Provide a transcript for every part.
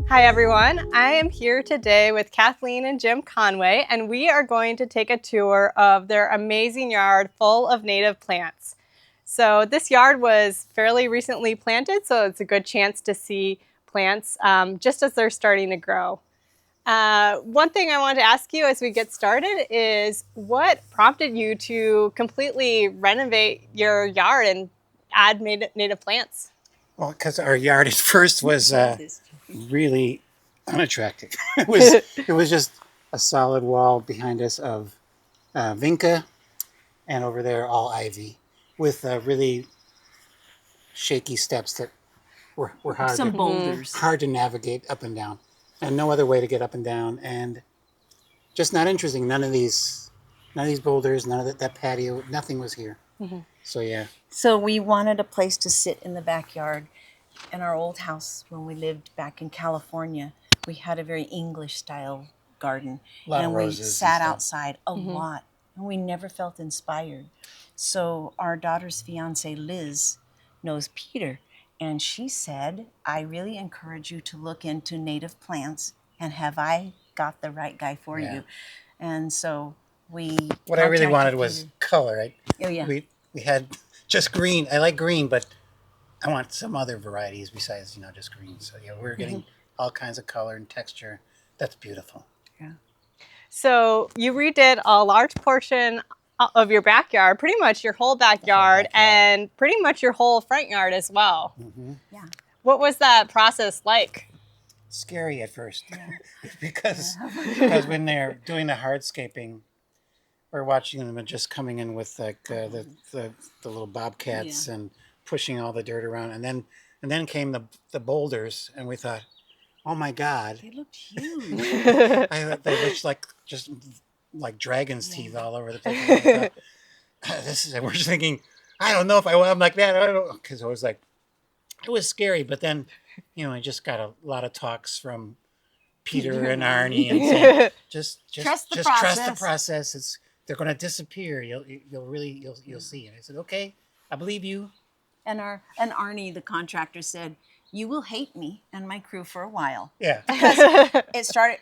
Hi everyone, I am here today with Kathleen and Jim Conway, and we are going to take a tour of their amazing yard full of native plants. So this yard was fairly recently planted, so it's a good chance to see plants just as they're starting to grow. One thing I wanted to ask you as we get started is what prompted you to completely renovate your yard and add native plants? Well, because our yard at first was really unattractive. It was just a solid wall behind us of vinca, and over there all ivy, with really shaky steps that were hard to navigate up and down, and no other way to get up and down, and just not interesting. None of these boulders, none of that patio, nothing was here. So yeah. So we wanted a place to sit in the backyard. In our old house when we lived back in California, we had a very English style garden. And we sat outside a lot, and we never felt inspired. So our daughter's fiance, Liz, knows Peter, and she said, I really encourage you to look into native plants, and have I got the right guy for you? And so what I really wanted was color. Oh yeah. We had just green. I like green, but I want some other varieties besides, just green. So yeah, we're getting all kinds of color and texture. That's beautiful. Yeah. So you redid a large portion of your backyard, pretty much your whole backyard, and pretty much your whole front yard as well. Yeah. What was that process like? Scary at first, because when they're doing the hardscaping, we're watching them just coming in with like the little bobcats and pushing all the dirt around, and then came the boulders, and we thought, oh my God, They looked huge. they looked like just like dragon's teeth all over the place. We're just thinking, I don't know if I want them like that. I don't know, because it was scary. But then, I just got a lot of talks from Peter and Arnie and saying, just trust the process. They're going to disappear. You'll see. And I said, okay, I believe you. And Arnie, the contractor, said, you will hate me and my crew for a while. Yeah. Because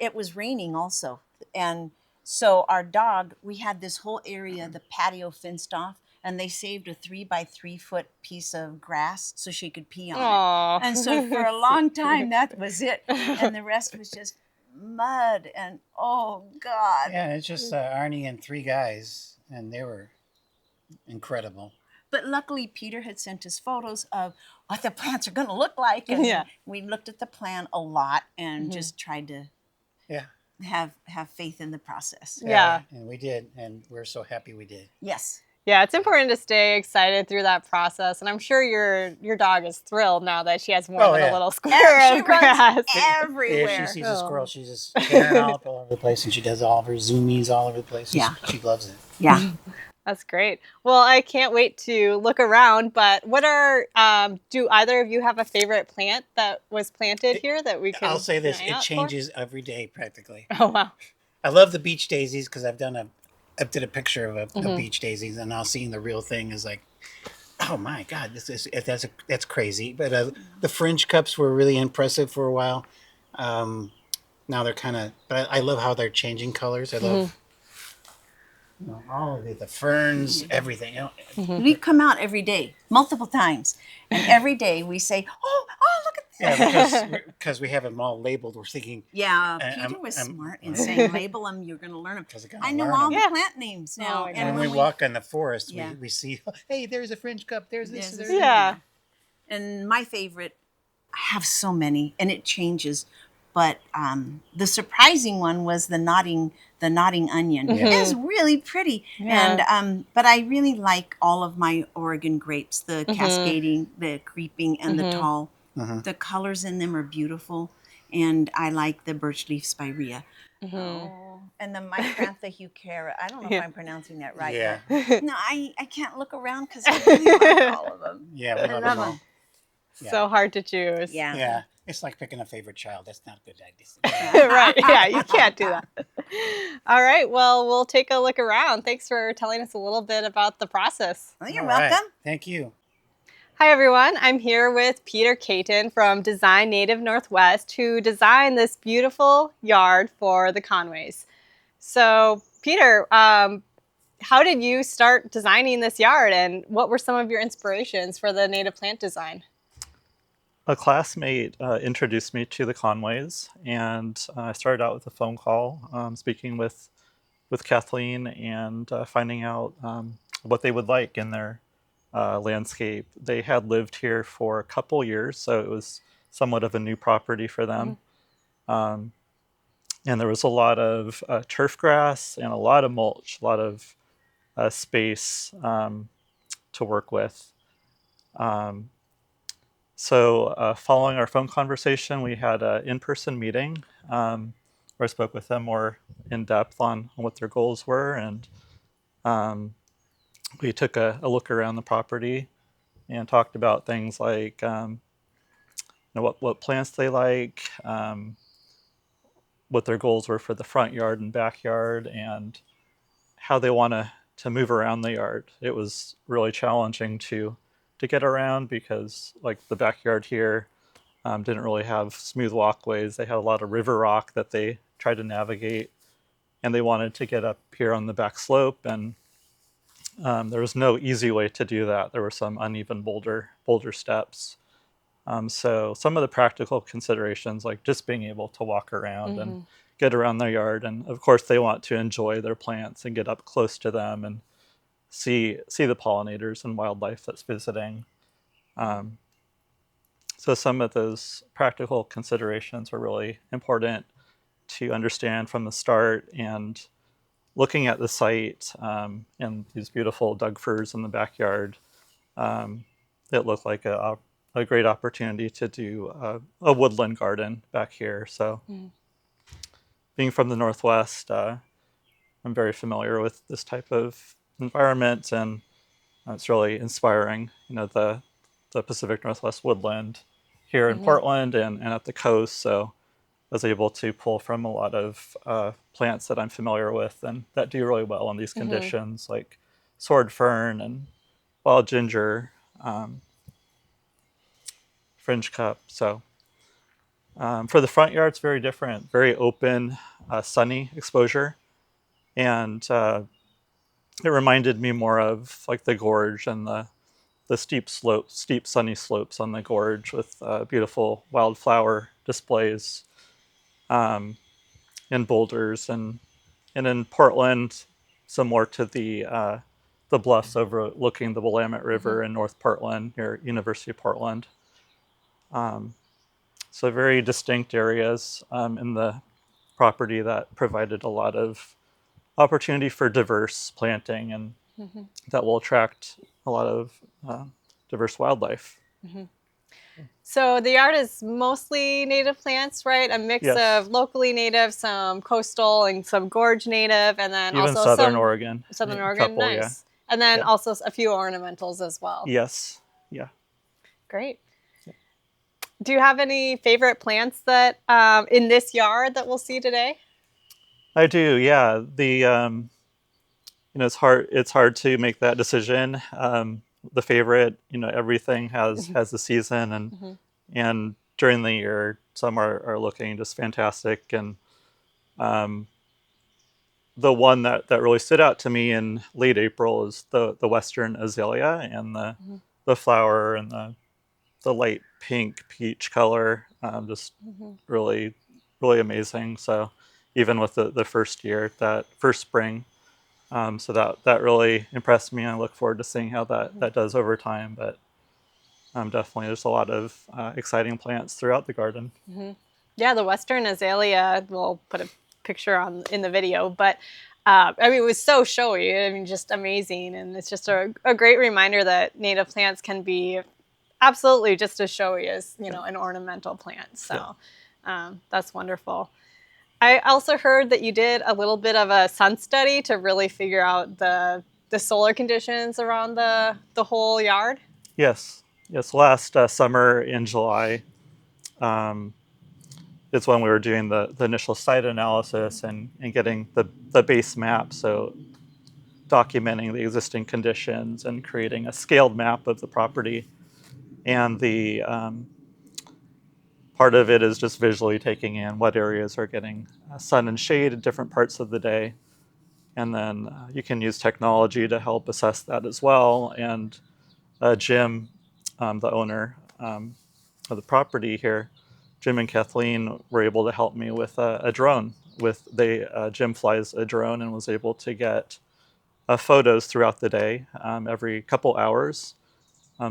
it was raining also. And so our dog, we had this whole area, the patio fenced off, and they saved a 3-by-3 foot piece of grass so she could pee on it. And so for a long time, that was it. And the rest was just mud and, oh God. Yeah, it's just Arnie and 3 guys, and they were incredible. But luckily, Peter had sent us photos of what the plants are going to look like. And we looked at the plan a lot and just tried to have faith in the process. Yeah. And we did. And we're so happy we did. Yes. Yeah, it's important to stay excited through that process. And I'm sure your dog is thrilled now that she has more than a little square of grass. Everywhere. If she sees a squirrel, she's just tearing all over the place. And she does all of her zoomies all over the place. Yeah. She loves it. Yeah. That's great. Well, I can't wait to look around, but do either of you have a favorite plant that was planted here that we can I'll say this, it changes every day practically. Oh, wow. I love the beach daisies because I did a picture of a beach daisies, and now seeing the real thing is like, oh my God, that's crazy. But the fringe cups were really impressive for a while. Now they're but I love how they're changing colors. I love all of the ferns, everything. We come out every day, multiple times, and every day we say, "Oh, look at this!" Yeah, because we have them all labeled. We're thinking. Yeah, Peter was smart in saying, "Label them. You're going to learn them." I know all the plant names now. And when we walk in the forest, we see, hey, there's a fringe cup. There's this. Yeah. And my favorite, I have so many, and it changes. But the surprising one was the nodding onion. It's really pretty, and but I really like all of my Oregon grapes, the cascading, the creeping, and the tall. The colors in them are beautiful, and I like the birch leaf spirea. And the Micrantha hucara. I don't know if I'm pronouncing that right. Yeah. No, I can't look around because I really like all of them. Yeah, we love them all. So hard to choose. Yeah. Yeah. It's like picking a favorite child. That's not a good idea. Right. Yeah, you can't do that. All right. Well, we'll take a look around. Thanks for telling us a little bit about the process. Well, you're welcome. Thank you. Hi everyone, I'm here with Peter Caton from Design Native Northwest, who designed this beautiful yard for the Conways. So Peter, how did you start designing this yard, and what were some of your inspirations for the native plant design? A classmate introduced me to the Conways, and I started out with a phone call, speaking with Kathleen and finding out what they would like in their landscape. They had lived here for a couple years, so it was somewhat of a new property for them. Um, and there was a lot of turf grass and a lot of mulch, a lot of space to work with. Um, So, following our phone conversation, we had an in-person meeting where I spoke with them more in depth on what their goals were, and um, we took a look around the property and talked about things like what plants they like, what their goals were for the front yard and backyard, and how they want to move around the yard. It was really challenging to get around because, like, the backyard here didn't really have smooth walkways. They had a lot of river rock that they tried to navigate, and they wanted to get up here on the back slope, and there was no easy way to do that. There were some uneven boulder steps. So some of the practical considerations, like just being able to walk around and get around their yard, and of course they want to enjoy their plants and get up close to them and see the pollinators and wildlife that's visiting. Um, So some of those practical considerations were really important to understand from the start. And looking at the site and these beautiful Doug firs in the backyard, um, it looked like a great opportunity to do a woodland garden back here. So being from the Northwest, I'm very familiar with this type of environment, and it's really inspiring. You know, the Pacific Northwest woodland here in Portland and at the coast. So I was able to pull from a lot of plants that I'm familiar with and that do really well in these conditions, like sword fern and wild ginger, um, fringe cup. So for the front yard, it's very different, very open, sunny exposure. And it reminded me more of like the gorge and the steep sunny slopes on the gorge with beautiful wildflower displays and boulders, and in Portland, similar to the bluffs overlooking the Willamette River in North Portland near University of Portland. So very distinct areas in the property that provided a lot of opportunity for diverse planting and that will attract a lot of diverse wildlife. So the yard is mostly native plants, right? A mix Yes. of locally native, some coastal, and some gorge native, and then Even also Southern some Oregon. Southern A Oregon. couple, Nice. yeah. And then Yeah. also a few ornamentals as well. Yes. Yeah. Great. Do you have any favorite plants that in this yard that we'll see today? I do. Yeah. It's hard to make that decision. The favorite, everything has a season, and during the year, some are looking just fantastic. And um, the one that really stood out to me in late April is the Western azalea, and the flower and the light pink peach color, just really, really amazing. So even with the first year, that first spring, so that really impressed me. I look forward to seeing how that does over time. But definitely, there's a lot of exciting plants throughout the garden. Yeah, the Western azalea, we'll put a picture on in the video, but I mean, it was so showy. I mean, just amazing. And it's just a great reminder that native plants can be absolutely just as showy as, an ornamental plant. So that's wonderful. I also heard that you did a little bit of a sun study to really figure out the solar conditions around the whole yard. Yes, yes. Last summer in July, um, it's when we were doing the initial site analysis and getting the base map. So documenting the existing conditions and creating a scaled map of the property. And the part of it is just visually taking in what areas are getting sun and shade at different parts of the day. And then you can use technology to help assess that as well. And Jim, the owner of the property here, Jim and Kathleen were able to help me with a drone. Jim flies a drone and was able to get photos throughout the day, every couple hours.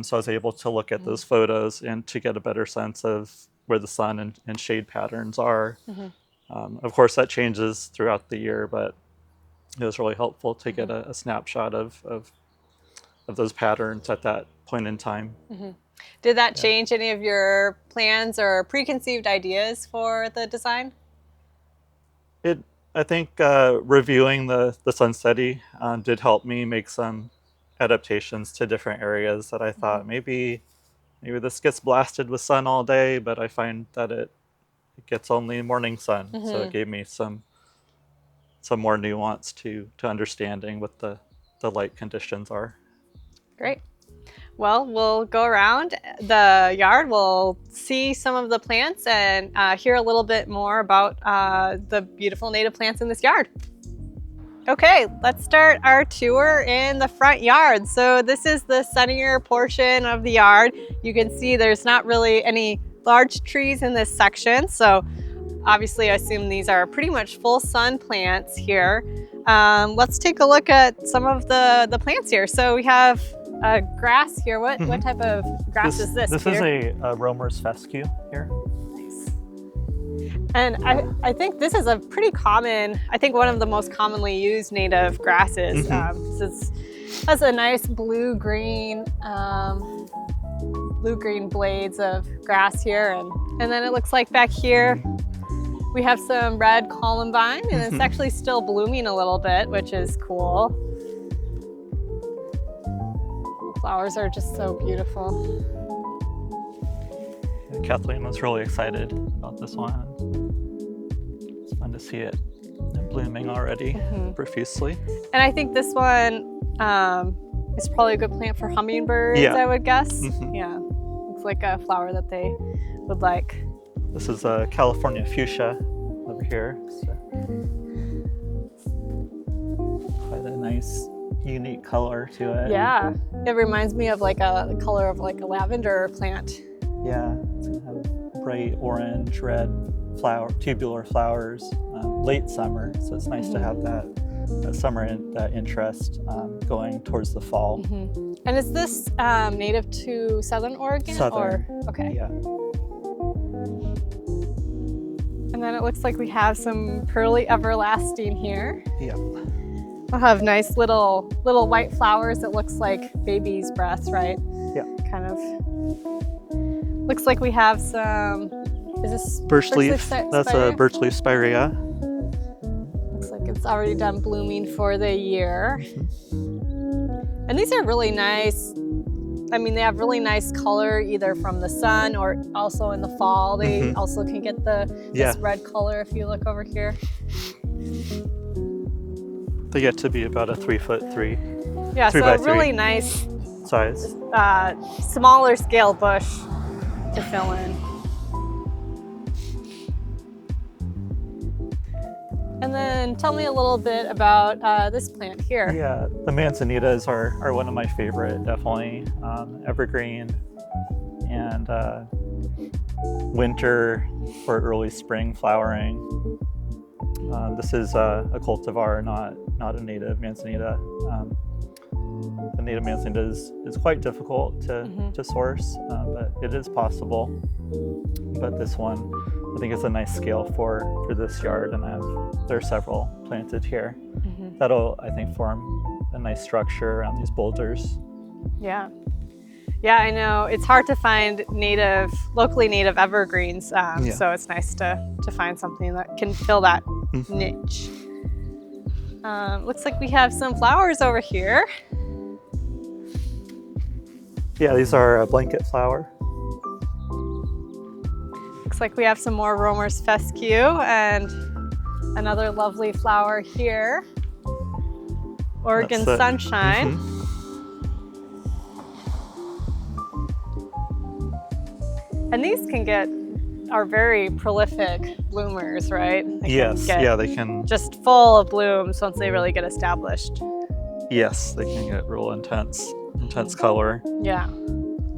So I was able to look at those photos and to get a better sense of where the sun and shade patterns are. Of course, that changes throughout the year, but it was really helpful to get a snapshot of those patterns at that point in time. Did that change any of your plans or preconceived ideas for the design? I think reviewing the sun study did help me make some adaptations to different areas that I thought maybe this gets blasted with sun all day, but I find that it gets only morning sun. So it gave me some more nuance to understanding what the light conditions are. Great. Well, we'll go around the yard, we'll see some of the plants and hear a little bit more about the beautiful native plants in this yard. Okay, let's start our tour in the front yard. So this is the sunnier portion of the yard. You can see there's not really any large trees in this section. So obviously I assume these are pretty much full sun plants here. Let's take a look at some of the plants here. So we have grass here. What type of grass is this? This Peter? is a roamer's fescue here. Nice. And I think this is a pretty common, I think one of the most commonly used native grasses. This has a nice blue-green blades of grass here. And then it looks like back here we have some red columbine, and it's actually still blooming a little bit, which is cool. The flowers are just so beautiful. Kathleen was really excited about this one. It's fun to see it blooming already profusely. And I think this one is probably a good plant for hummingbirds, I would guess. Yeah, looks like a flower that they would like. This is a California fuchsia over here. So quite a nice, unique color to it. Yeah, it reminds me of like the color of like a lavender plant. Yeah, it's gonna have bright orange, red tubular flowers, late summer. So it's nice to have that summer interest going towards the fall. And is this native to Southern Oregon? Southern. Okay. Yeah. And then it looks like we have some pearly everlasting here. Yeah. We'll have nice little white flowers that looks like baby's breath, right? Yeah. Kind of. Looks like we have some, is this birch leaf? That's a spirea? birch leaf spirea. Looks like it's already done blooming for the year. And these are really nice. I mean, they have really nice color either from the sun or also in the fall. They also can get this red color if you look over here. They get to be about a 3'3". Yeah, 3 so by a 3 really nice size. smaller scale bush to fill in. And then tell me a little bit about this plant here. Yeah, the manzanitas are one of my favorite, definitely. Evergreen and winter or early spring flowering. This is a cultivar, not a native manzanita. The native manzanita is quite difficult to source, but it is possible. But this one, I think, is a nice scale for this yard, and there are several planted here. That'll, I think, form a nice structure around these boulders. Yeah. Yeah, I know. It's hard to find locally native evergreens, so it's nice to find something that can fill that niche. Looks like we have some flowers over here. Yeah, these are a blanket flower. Looks like we have some more roamer's fescue and another lovely flower here. Oregon sunshine. And these are very prolific bloomers, right? Yes, yeah, they can. Just full of blooms once they really get established. Yes, they can get real intense color. Yeah.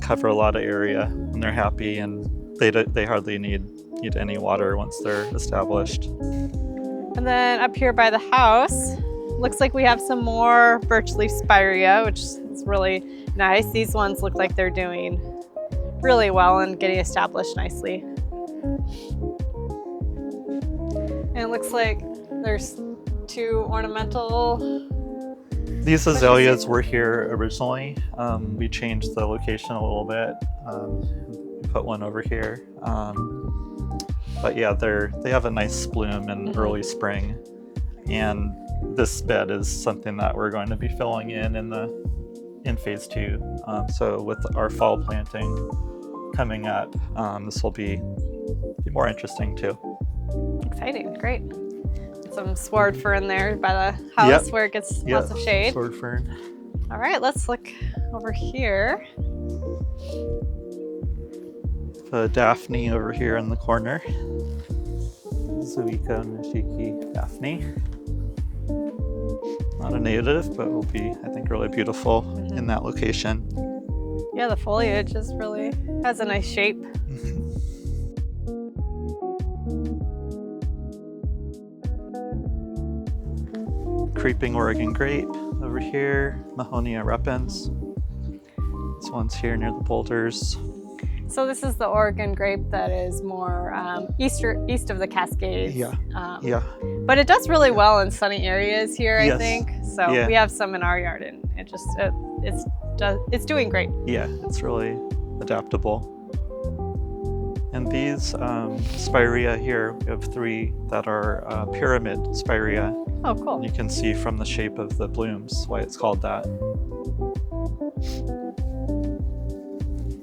Cover a lot of area when they're happy, and they hardly need any water once they're established. And then up here by the house, looks like we have some more birch leaf spirea, which is really nice. These ones look like they're doing really well and getting established nicely. And it looks like there's 2 ornamental. These azaleas were here originally. We changed the location a little bit. We put one over here. But yeah, they have a nice bloom in early spring. And this bed is something that we're going to be filling in phase 2. So with our fall planting coming up, this will be more interesting too. Exciting, great. Some sword fern there by the house where it gets lots of shade. Sword fern. All right, let's look over here. The Daphne over here in the corner. Zuika Nishiki Daphne. Not a native, but will be, I think, really beautiful in that location. Yeah, the foliage has a nice shape. Creeping Oregon grape over here, Mahonia repens. This one's here near the boulders. So this is the Oregon grape that is more east of the Cascades. Yeah. But it does really well in sunny areas here, I Yes. think. So we have some in our yard, and it's doing great. Yeah, it's really adaptable. And these spirea here, we have 3 that are pyramid spirea. Oh, cool. And you can see from the shape of the blooms why it's called that.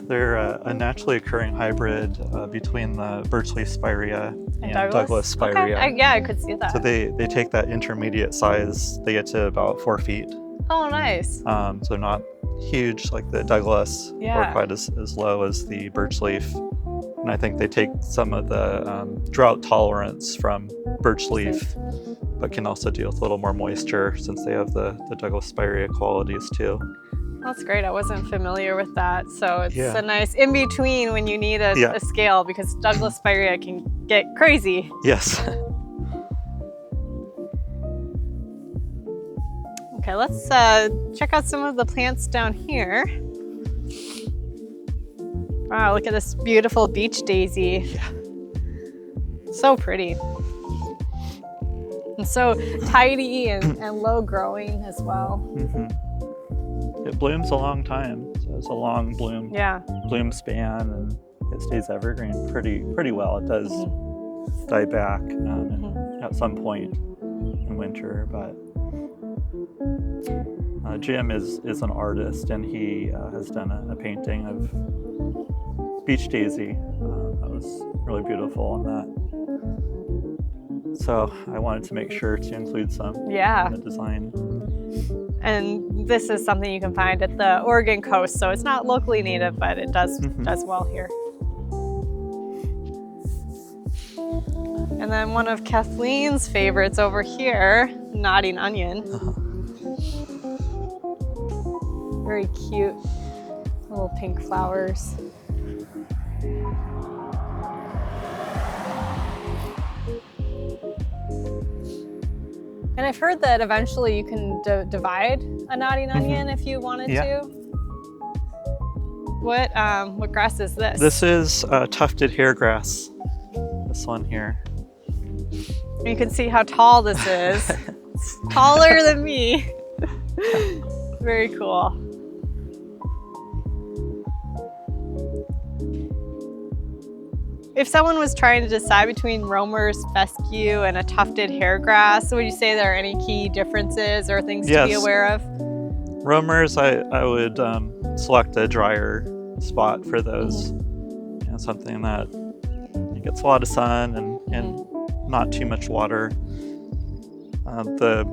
They're a naturally occurring hybrid between the birch leaf spirea and Douglas spirea. Okay. I could see that. So they take that intermediate size. They get to about 4 feet. Oh, nice. So not huge like the Douglas, or quite as low as the birch leaf. And I think they take some of the drought tolerance from birch leaf, but can also deal with a little more moisture since they have the Douglas spirea qualities too. That's great. I wasn't familiar with that. So it's a nice in-between when you need a scale, because Douglas spirea can get crazy. Yes. Okay, let's check out some of the plants down here. Wow, look at this beautiful beach daisy. Yeah. So pretty. And so tidy and low growing as well. Mm-hmm. It blooms a long time, so it's a long bloom span, and it stays evergreen pretty well. It does die back at some point in winter, but Jim is an artist, and he has done a painting of beach daisy that was really beautiful in that. So I wanted to make sure to include some in the design. And this is something you can find at the Oregon coast, so it's not locally native, but it does well here. And then one of Kathleen's favorites over here, nodding onion. Very cute, little pink flowers. And I've heard that eventually you can divide a nodding onion if you wanted to. What grass is this? This is tufted hair grass. This one here. You can see how tall this is. It's taller than me. Very cool. If someone was trying to decide between Romer's fescue and a tufted hairgrass, would you say there are any key differences or things to be aware of? Romer's, I would select a drier spot for those. Something that gets a lot of sun and not too much water. The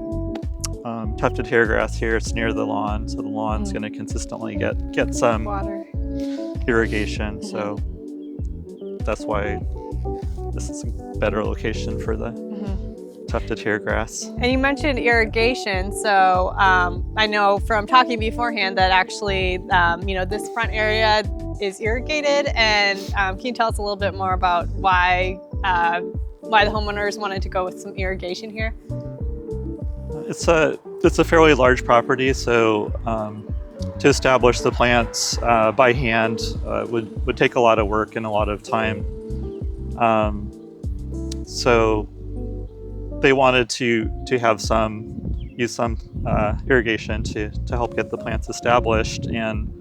tufted hairgrass here, it's near the lawn, so the lawn's going to consistently get some water, irrigation. So that's why this is a better location for the tufted hair grass. And you mentioned irrigation, so I know from talking beforehand that actually, you know, this front area is irrigated. And can you tell us a little bit more about why the homeowners wanted to go with some irrigation here? It's a fairly large property, so to establish the plants by hand would take a lot of work and a lot of time. So they wanted to use some irrigation to help get the plants established, and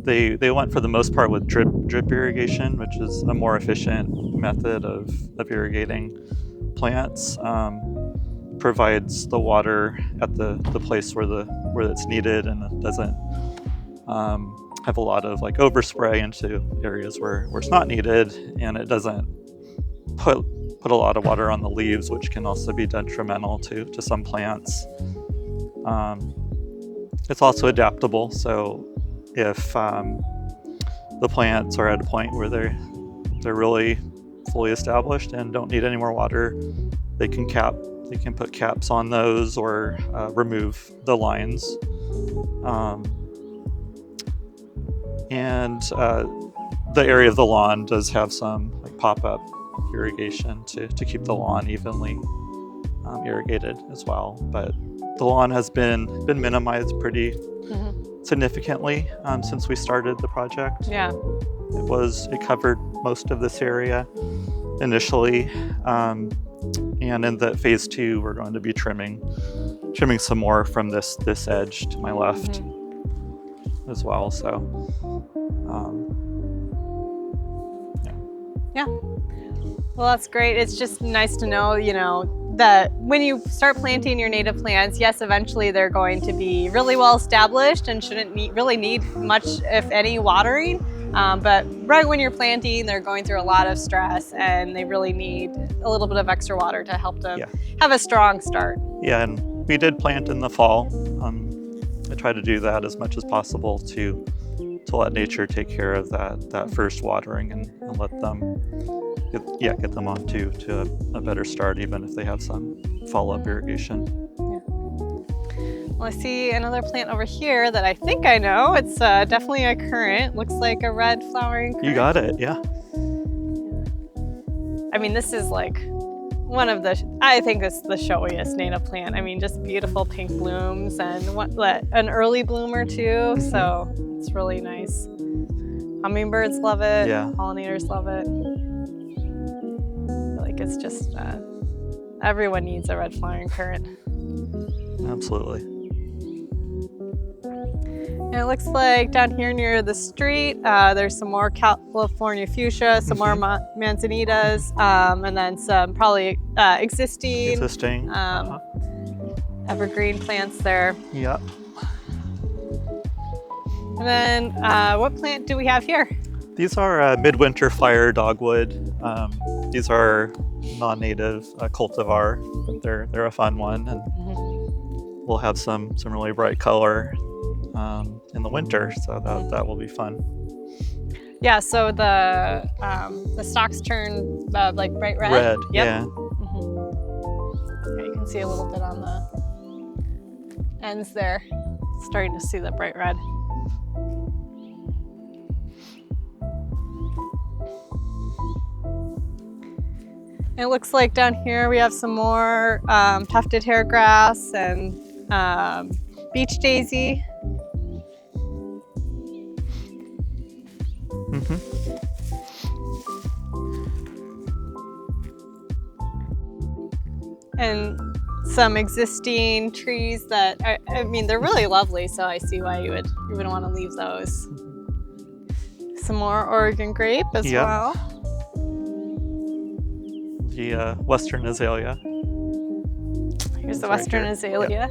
they went for the most part with drip irrigation, which is a more efficient method of irrigating plants. Provides the water at the place where it's needed, and it doesn't have a lot of like overspray into areas where it's not needed, and it doesn't put a lot of water on the leaves, which can also be detrimental to some plants. It's also adaptable, so if the plants are at a point where they're really fully established and don't need any more water, they can put caps on those or remove the lines. And the area of the lawn does have some like pop-up irrigation to keep the lawn evenly irrigated as well. But the lawn has been minimized pretty significantly since we started the project. Yeah. It covered most of this area initially. And in the phase 2, we're going to be trimming some more from this edge to my left as well. So, yeah. Well, that's great. It's just nice to know, you know, that when you start planting your native plants, yes, eventually they're going to be really well established and shouldn't really need much, if any, watering. But right when you're planting, they're going through a lot of stress, and they really need a little bit of extra water to help them have a strong start. Yeah, and we did plant in the fall. I try to do that as much as possible to let nature take care of that first watering and let them get them on to a better start, even if they have some follow-up irrigation. Well, I see another plant over here that I think I know. It's definitely a currant. Looks like a red flowering currant. You got it, yeah. I mean, this is like I think this is the showiest native plant. I mean, just beautiful pink blooms and an early bloomer too. So it's really nice. Hummingbirds love it. Yeah. Pollinators love it. I feel like it's just, everyone needs a red flowering currant. Absolutely. And it looks like down here near the street, there's some more California fuchsia, some more manzanitas, and then some probably existing evergreen plants there. Yeah. And then what plant do we have here? These are midwinter fire dogwood. These are non-native cultivar, but they're a fun one, and we'll have some really bright color in the winter, so that will be fun. Yeah, so the stalks turn like bright red. Red, yep. yeah. Yeah, you can see a little bit on the ends there. Starting to see the bright red. And it looks like down here we have some more tufted hair grass and beach daisy. And some existing trees that are, I mean, they're really lovely, so I see why you would want to leave those. Some more Oregon grape as well. The western azalea. Here's the western azalea. Yep.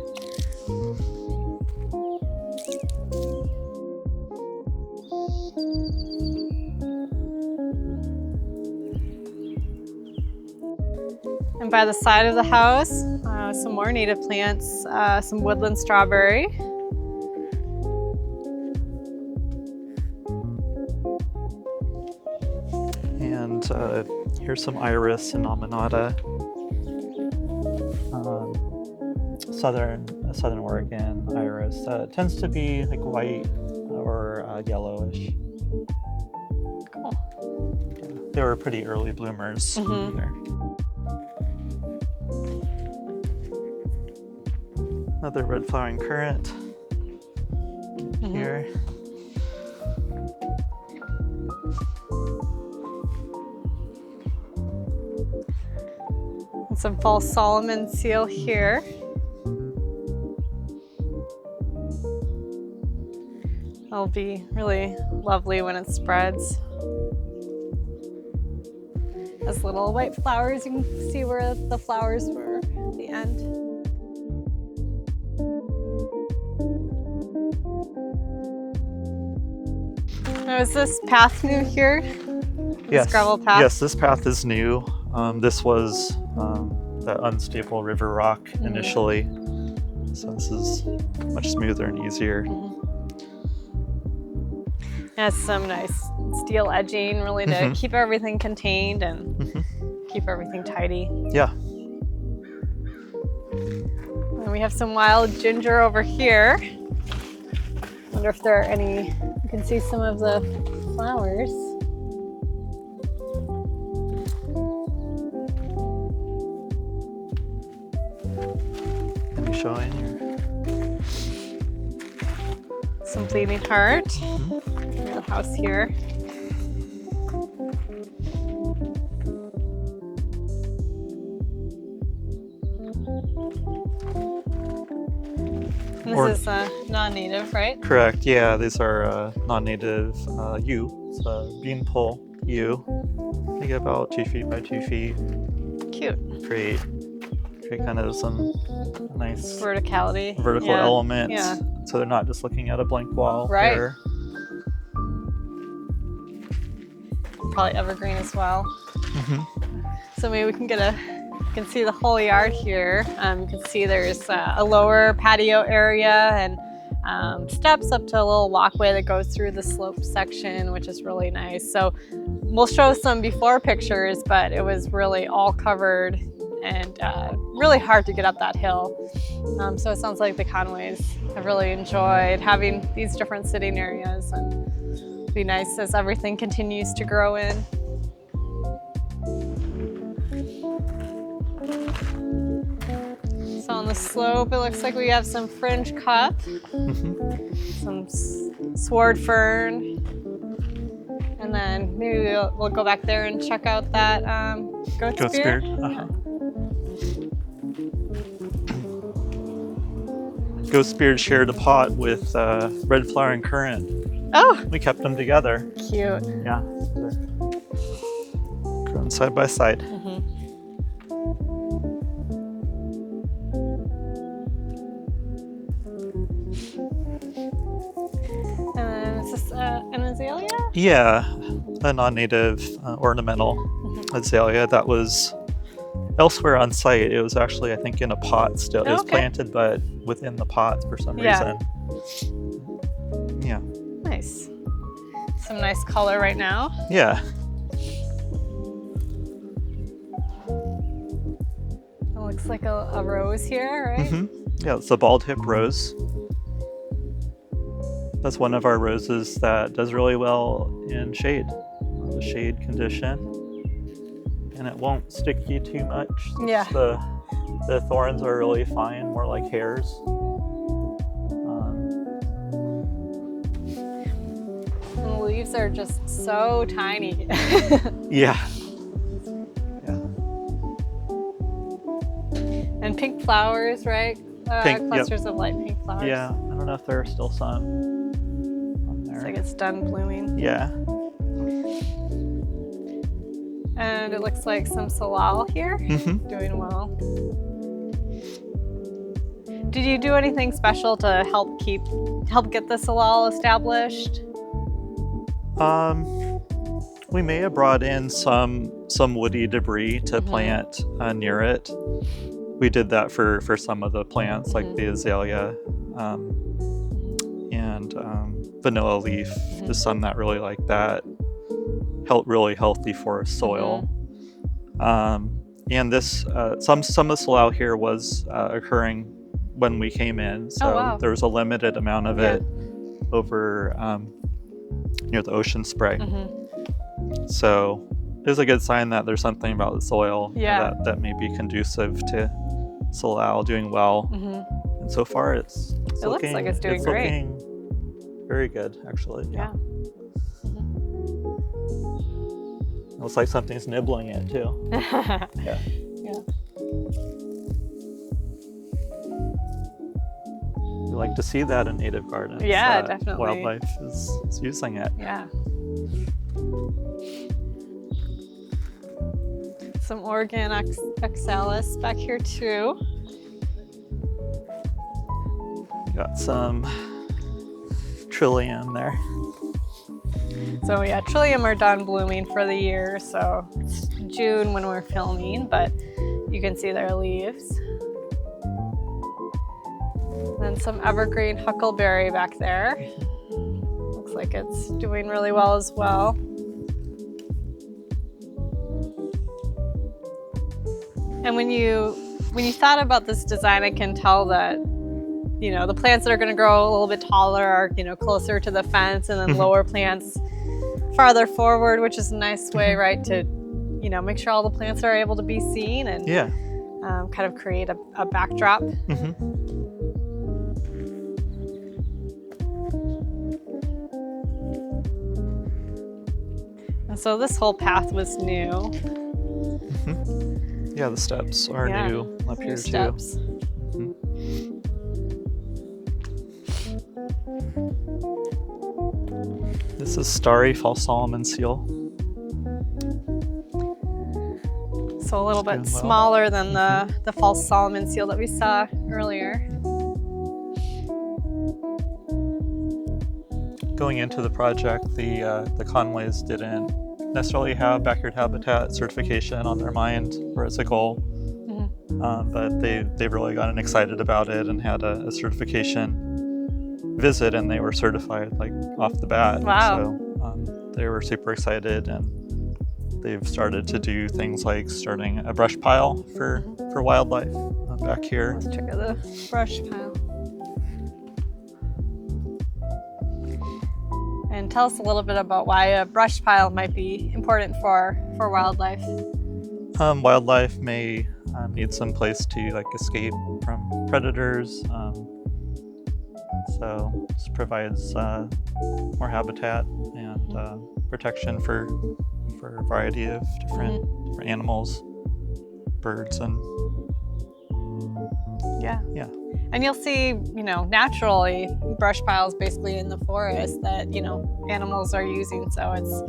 And by the side of the house, some more native plants, some woodland strawberry. And here's some iris and nominata. Southern Oregon iris. It tends to be like white or yellowish. Cool. Yeah, they were pretty early bloomers there. Another red flowering currant here. And some false Solomon seal here. It'll be really lovely when it spreads. As little white flowers, you can see where the flowers were at the end. Now, is this path new here? Yes. This gravel path? Yes, this path is new. This was that unstable river rock initially. So this is much smoother and easier. Has some nice steel edging, really, to keep everything contained and keep everything tidy. Yeah. And we have some wild ginger over here. Wonder if there are any, you can see some of the flowers. Can you show in here? Some bleeding heart. The house here. And this is non-native, right? Correct. Yeah, these are non-native yew. It's a beanpole yew. They get about 2 feet by 2 feet. Cute. Create kind of some nice Verticality. vertical element. Yeah. So they're not just looking at a blank wall. Right. There. Probably evergreen as well. So maybe we can get you can see the whole yard here. You can see there's a lower patio area and steps up to a little walkway that goes through the slope section, which is really nice. So we'll show some before pictures, but it was really all covered and really hard to get up that hill. So it sounds like the Conways have really enjoyed having these different sitting areas, and it'll be nice as everything continues to grow in. So on the slope, it looks like we have some fringe cup, some sword fern, and then maybe we'll go back there and check out that goat's beard. Ghost beard shared a pot with red flowering currant. Oh, We kept them together. cute. Yeah. They're grown side by side. And then is this an azalea? Yeah, a non-native ornamental azalea that was elsewhere on site. It was actually, I think, in a pot still. It was planted, but within the pot for some reason. Yeah. Nice. Some nice color right now. Yeah. It looks like a rose here, right? Yeah, it's a bald hip rose. That's one of our roses that does really well in shade, the shade condition. And it won't stick you too much. Yeah. The thorns are really fine, more like hairs. And the leaves are just so tiny. Yeah. And pink flowers, right? Pink, Clusters of light pink flowers. Yeah, I don't know if there are still some on there. Looks like it's done blooming. Yeah. And it looks like some salal here, doing well. Did you do anything special to help get the salal established? We may have brought in some woody debris to plant near it. We did that for some of the plants, like the azalea and vanilla leaf. There's some that really like that. really healthy forest soil. And this some of the salal here was occurring when we came in, so wow. there was a limited amount of it over near the ocean spray. So it was a good sign that there's something about the soil that may be conducive to salal doing well. And so far it looks like it's doing great. Looking very good, actually. Yeah. It looks like something's nibbling it too. Yeah. We like to see that in native gardens. Yeah, definitely. Wildlife is using it. Yeah. Some Oregon oxalis back here too. Got some trillium there. So yeah, trillium are done blooming for the year, so it's June when we're filming, but you can see their leaves. Then some evergreen huckleberry back there. Looks like it's doing really well as well. And when you thought about this design, I can tell that, you know, the plants that are going to grow a little bit taller are, you know, closer to the fence, and then lower plants farther forward, which is a nice way, right, to, you know, make sure all the plants are able to be seen and kind of create a backdrop. And so this whole path was new. Yeah, the steps are new up here steps. too. This is starry false Solomon seal. So a little bit smaller than the false Solomon seal that we saw earlier. Going into the project, the Conways didn't necessarily have backyard habitat certification on their mind or as a goal, but they've really gotten excited about it and had a certification visit, and they were certified like off the bat. Wow. So they were super excited, and they've started to do things like starting a brush pile for wildlife back here. Let's check out the brush pile. And tell us a little bit about why a brush pile might be important for wildlife. Wildlife may need some place to like escape from predators. So this provides more habitat and protection for a variety of different animals, birds, and yeah. And you'll see, you know, naturally brush piles basically in the forest that, you know, animals are using. So it's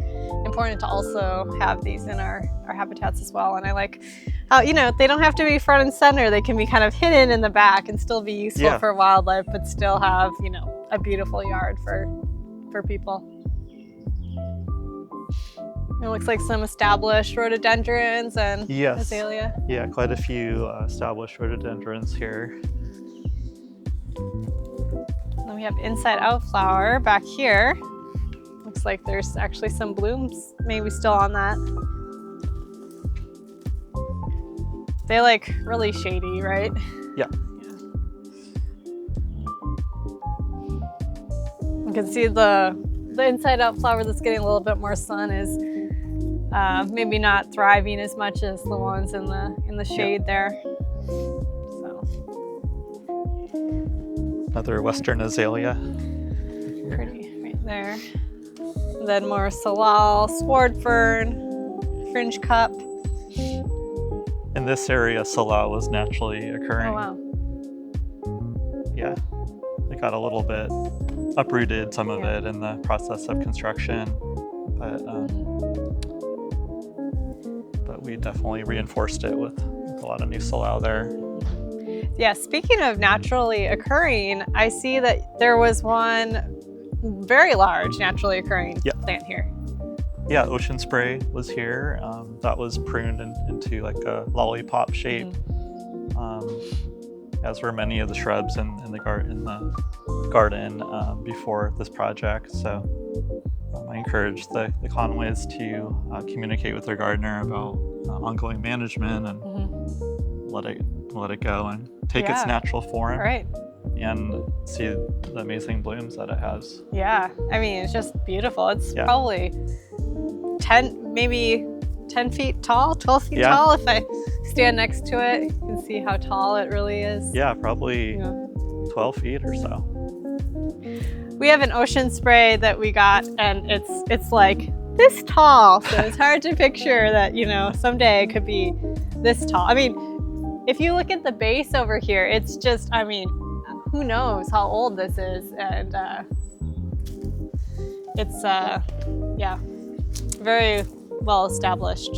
important to also have these in our habitats as well. And I like how, you know, they don't have to be front and center. They can be kind of hidden in the back and still be useful for wildlife, but still have, you know, a beautiful yard for people. It looks like some established rhododendrons and azalea. Yeah, quite a few established rhododendrons here. Then we have inside out flower back here. Looks like there's actually some blooms maybe still on that. They like really shady, right? Yeah. You can see the inside out flower that's getting a little bit more sun is maybe not thriving as much as the ones in the shade there. So another western azalea. Pretty right there. And then more salal, sword fern, fringe cup. In this area, salal was naturally occurring. Oh wow. Yeah, it got a little bit uprooted, some of it in the process of construction, but we definitely reinforced it with a lot of new salal there. Yeah, speaking of naturally occurring, I see that there was one very large naturally occurring plant here. Yeah, ocean spray was here. That was pruned into like a lollipop shape, as were many of the shrubs in the garden before this project. So I encourage the Conways to communicate with their gardener about ongoing management and let it go and take its natural form. Right. And see the amazing blooms that it has. Yeah, I mean, it's just beautiful. It's Yeah. probably 10 feet tall, 12 feet Yeah. tall. If I stand next to it, you can see how tall it really is. Yeah, probably Yeah. 12 feet or so. We have an ocean spray that we got, and it's like this tall. So it's hard to picture that, you know, someday it could be this tall. I mean, if you look at the base over here, it's just, I mean, who knows how old this is, and it's yeah, very well established.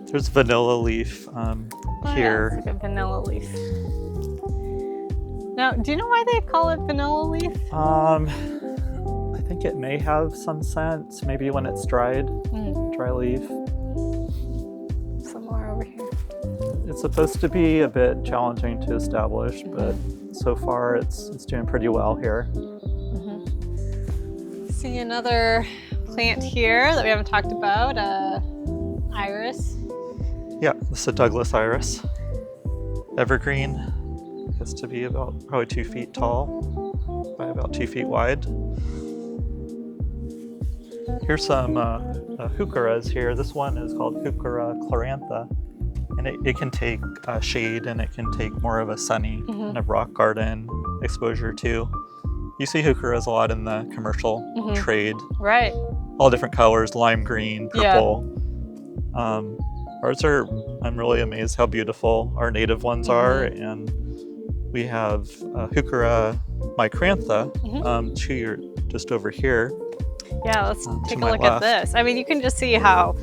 There's vanilla leaf here. Yeah, it's like a vanilla leaf. Now, do you know why they call it vanilla leaf? I think it may have some scent, maybe when it's dried, dry leaf. Somewhere over here. It's supposed to be a bit challenging to establish, but so far it's doing pretty well here. See another plant here that we haven't talked about, iris. Yeah, this is a Douglas iris. Evergreen. Gets to be about probably 2 feet tall by about 2 feet wide. Here's some heucheras here. This one is called Heuchera chlorantha, and it can take shade, and it can take more of a sunny kind of rock garden exposure too. You see heucheras a lot in the commercial trade. Right. All different colors, lime green, purple. Ours are, I'm really amazed how beautiful our native ones are, and we have Heuchera micrantha just over here. Yeah, let's take a my look left. at this. I mean, you can just see how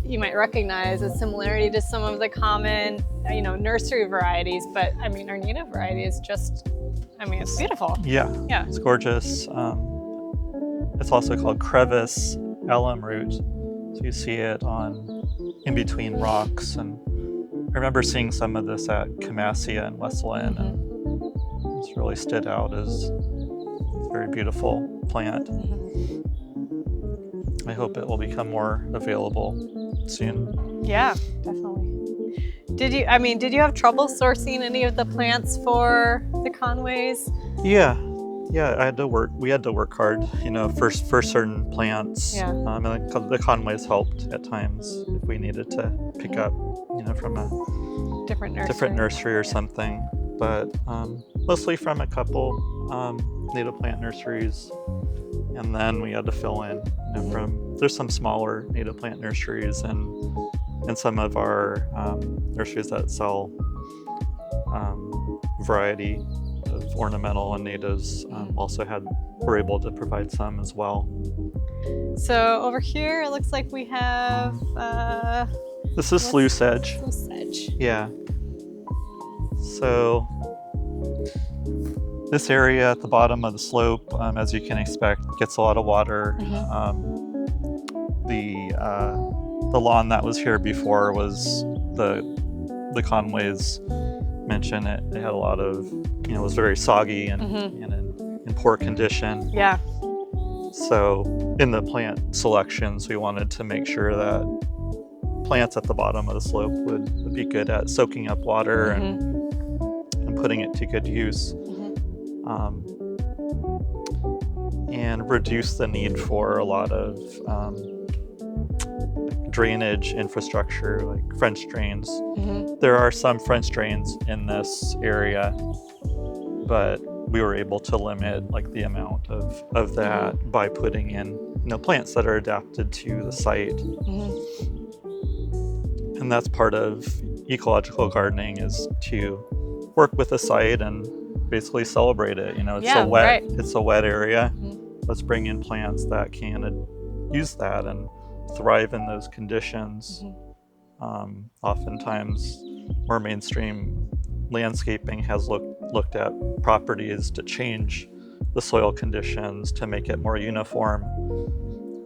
you might recognize a similarity to some of the common, you know, nursery varieties, but I mean, our native variety is just, I mean, it's beautiful. Yeah, Yeah. it's gorgeous. It's also called crevice alum root. So you see it in between rocks, and I remember seeing some of this at Camassia and West Lynn, and it's really stood out as a very beautiful plant. I hope it will become more available soon. Yeah, definitely. Did you have trouble sourcing any of the plants for the Conways? Yeah, we had to work hard, you know, for certain plants. Yeah. And the Conways helped at times if we needed to pick up, you know, from a Different nursery or something. But mostly from a couple native plant nurseries. And then we had to fill in, you know, there's some smaller native plant nurseries and some of our nurseries that sell variety of ornamental and natives were able to provide some as well. So over here, it looks like we have This is sluice sedge. sluice sedge. Yeah. So this area at the bottom of the slope, as you can expect, gets a lot of water. The lawn that was here before was the Conways mentioned it had a lot of, you know, it was very soggy and in poor condition. Yeah. So in the plant selections, we wanted to make sure that plants at the bottom of the slope would be good at soaking up water and putting it to good use. And reduce the need for a lot of drainage infrastructure, like French drains. There are some French drains in this area, but we were able to limit like the amount of that by putting in, you know, plants that are adapted to the site. And that's part of ecological gardening, is to work with the site and basically celebrate it. You know, it's a wet area. Let's bring in plants that can use that and thrive in those conditions. Oftentimes, more mainstream landscaping has looked at properties to change the soil conditions to make it more uniform.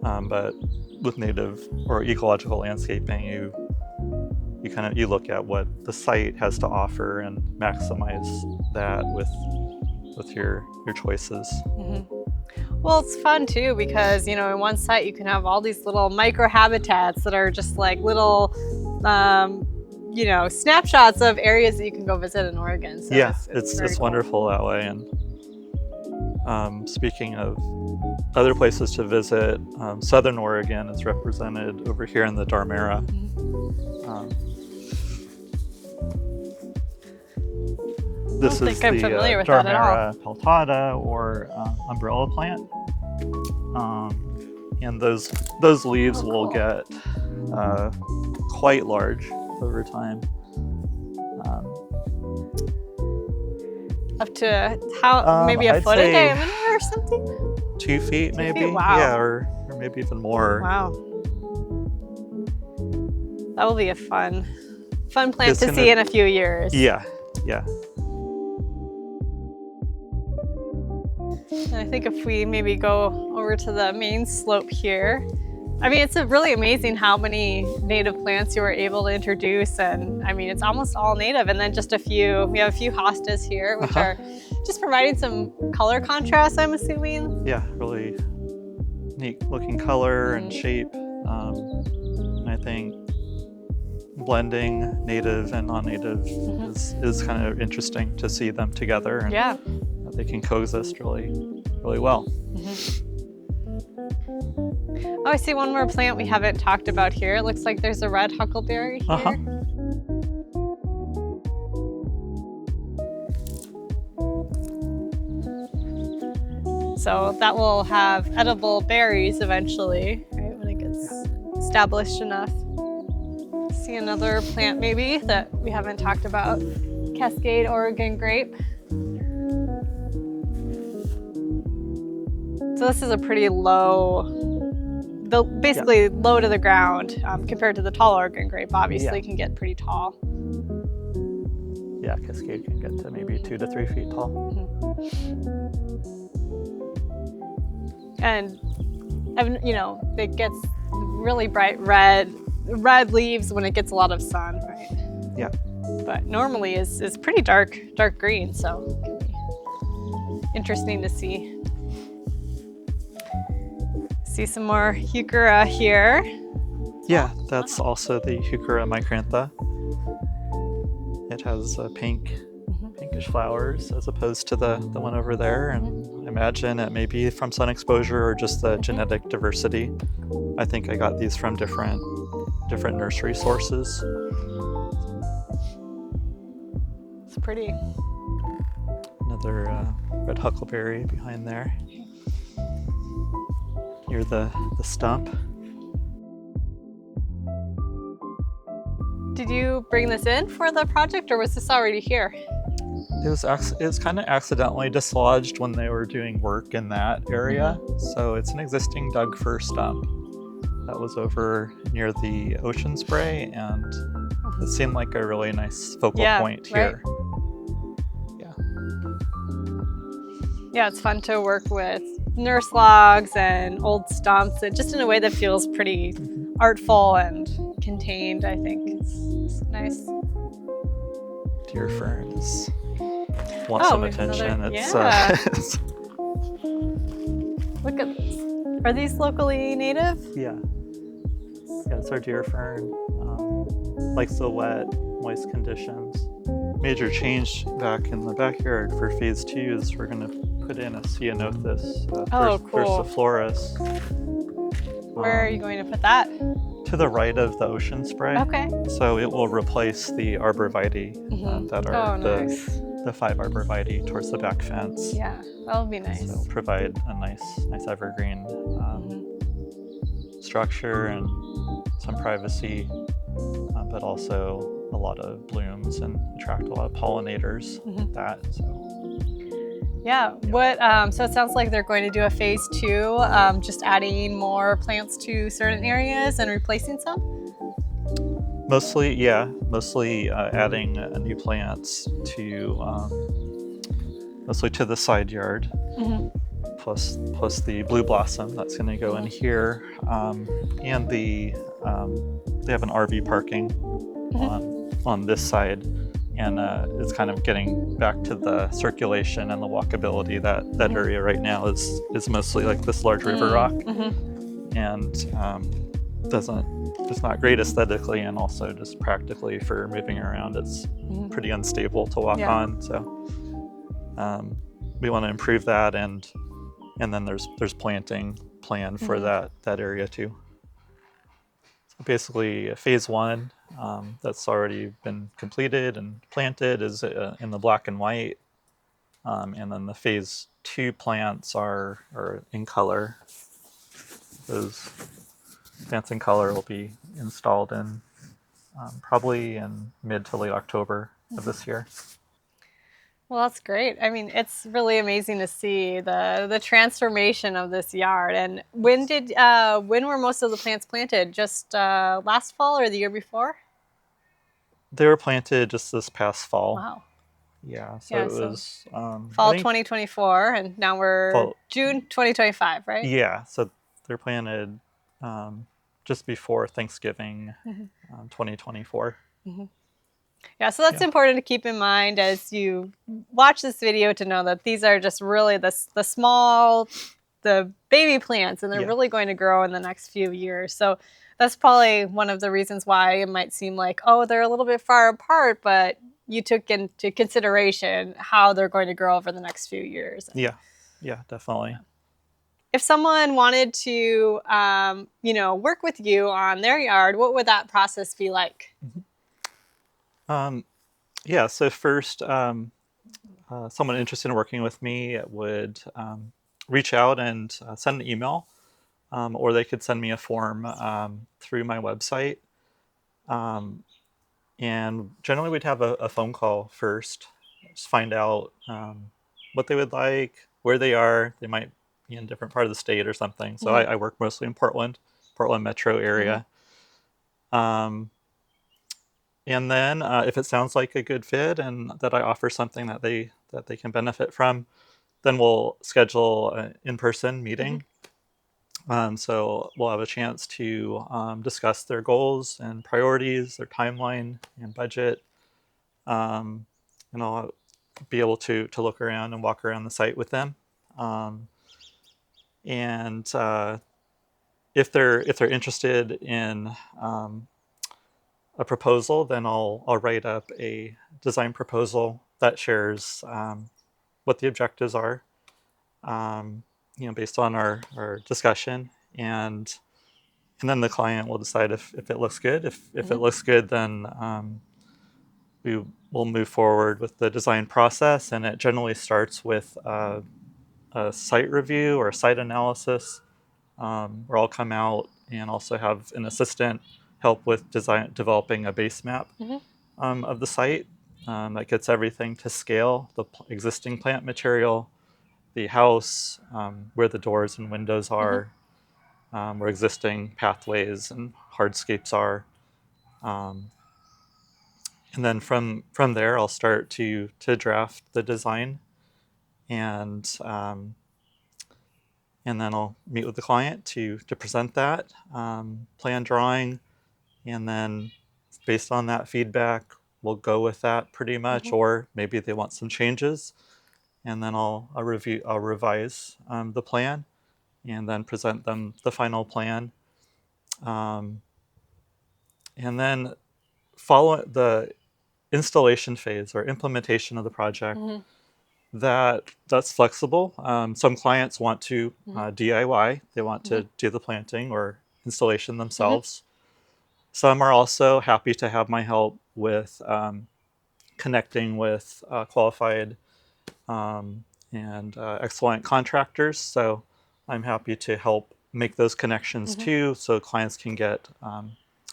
But with native or ecological landscaping, you look at what the site has to offer and maximize that with your choices. Well, it's fun too because, you know, in one site you can have all these little micro habitats that are just like little, you know, snapshots of areas that you can go visit in Oregon. So Yeah, it's very it's cool. wonderful that way. And speaking of other places to visit, Southern Oregon is represented over here in the Darmera. Um, I don't think I'm familiar with that at all. Darmera peltata, or umbrella plant, and those leaves will get quite large over time. Up to how, maybe a I'd foot in say diameter or something? 2 feet, maybe. Wow. Yeah, or maybe even more. Wow. That will be a fun plant It's to gonna- see in a few years. Yeah, yeah. And I think if we maybe go over to the main slope here, I mean, it's really amazing how many native plants you were able to introduce. And I mean, it's almost all native. And then just we have a few hostas here, which are just providing some color contrast, I'm assuming. Yeah, really neat looking color and shape. And I think blending native and non-native is kind of interesting to see them together. And Yeah. they can coexist really, really well. Oh, I see one more plant we haven't talked about here. It looks like there's a red huckleberry here. So that will have edible berries eventually, right, when it gets established enough. See another plant maybe that we haven't talked about. Cascade Oregon grape. So this is a pretty low, basically low to the ground compared to the tall Oregon grape. Obviously, can get pretty tall. Yeah, Cascade can get to maybe 2 to 3 feet tall. And you know, it gets really bright red leaves when it gets a lot of sun, right? Yeah. But normally is pretty dark green, so it can be interesting to see. See some more heuchera here. Yeah, that's also the Heuchera micrantha. It has pinkish flowers as opposed to the one over there, and I imagine it may be from sun exposure or just the genetic diversity. I think I got these from different nursery sources. It's pretty. Another red huckleberry behind there. Near the stump. Did you bring this in for the project, or was this already here? It was kind of accidentally dislodged when they were doing work in that area. So it's an existing dug fir stump that was over near the ocean spray, and it seemed like a really nice focal point here. Yeah, it's fun to work with nurse logs and old stumps, just in a way that feels pretty artful and contained. I think it's nice. Deer ferns want some attention. It's look at this. Are these locally native? Yeah, it's our deer fern. Likes the wet, moist conditions. Major change back in the backyard for phase 2 is we're going to put in a ceanothus versiflorus. Where are you going to put that? To the right of the ocean spray. Okay. So it will replace the arborvitae that are the 5 arborvitae towards the back fence. Yeah, that'll be nice. So provide a nice evergreen structure and some privacy, but also a lot of blooms and attract a lot of pollinators with that. So it sounds like they're going to do a phase 2, just adding more plants to certain areas and replacing some? Mostly adding new plants to mostly to the side yard, plus the blue blossom that's going to go in here, and they have an RV parking on this side, and it's kind of getting back to the circulation and the walkability. That area right now is mostly like this large river rock, and it's not great aesthetically, and also just practically for moving around, it's pretty unstable to walk on. So we want to improve that, and then there's planting planned for that area too. So basically, phase one that's already been completed and planted is in the black and white, and then the phase two plants are in color. Those plants in color will be installed in probably in mid to late October of this year. Well, that's great. I mean, it's really amazing to see the transformation of this yard. And when were most of the plants planted? Just last fall or the year before? They were planted just this past fall. Wow. Yeah, so it was fall 2024, and now we're June 2025, right? Yeah, so they're planted just before Thanksgiving 2024. Yeah, so that's important to keep in mind as you watch this video, to know that these are just really the small, the baby plants, and they're really going to grow in the next few years. So that's probably one of the reasons why it might seem like, oh, they're a little bit far apart, but you took into consideration how they're going to grow over the next few years. Yeah, definitely. If someone wanted to, work with you on their yard, what would that process be like? Yeah, so first, someone interested in working with me would reach out and send an email, or they could send me a form through my website. And generally we'd have a phone call first, just find out what they would like, where they are. They might be in a different part of the state or something. So I work mostly in Portland metro area. And then if it sounds like a good fit and that I offer something that they can benefit from, then we'll schedule an in-person meeting. So we'll have a chance to discuss their goals and priorities, their timeline and budget. And I'll be able to look around and walk around the site with them. And if they're interested in a proposal, then I'll write up a design proposal that shares what the objectives are, based on our discussion, and then the client will decide if it looks good. If it looks good, then we will move forward with the design process, and it generally starts with a site review or a site analysis, where I'll come out and also have an assistant help with developing a base map of the site that gets everything to scale, the existing plant material, the house, where the doors and windows are, where existing pathways and hardscapes are. And then from there, I'll start to draft the design, and then I'll meet with the client to present that plan drawing, and then based on that feedback, we'll go with that pretty much, or maybe they want some changes, and then I'll revise the plan, and then present them the final plan. And then follow the installation phase or implementation of the project. That's flexible. Some clients want to DIY. They want to do the planting or installation themselves. Some are also happy to have my help with connecting with qualified and excellent contractors. So I'm happy to help make those connections too, so clients can get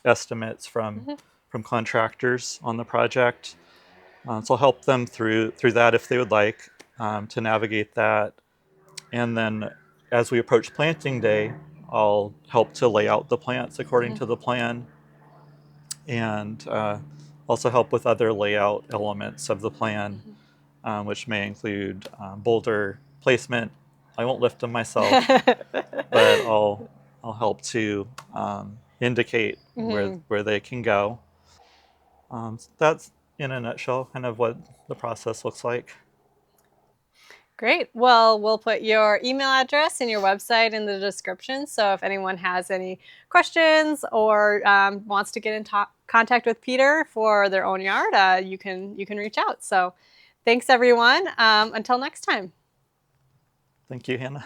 estimates from contractors on the project. So I'll help them through that if they would like to navigate that. And then as we approach planting day, I'll help to lay out the plants according to the plan, and also help with other layout elements of the plan, which may include boulder placement. I won't lift them myself, but I'll help to indicate where they can go. in a nutshell, kind of what the process looks like. Great. Well, we'll put your email address and your website in the description. So if anyone has any questions or wants to get in contact with Peter for their own yard, you can reach out. So thanks, everyone. Until next time. Thank you, Hannah.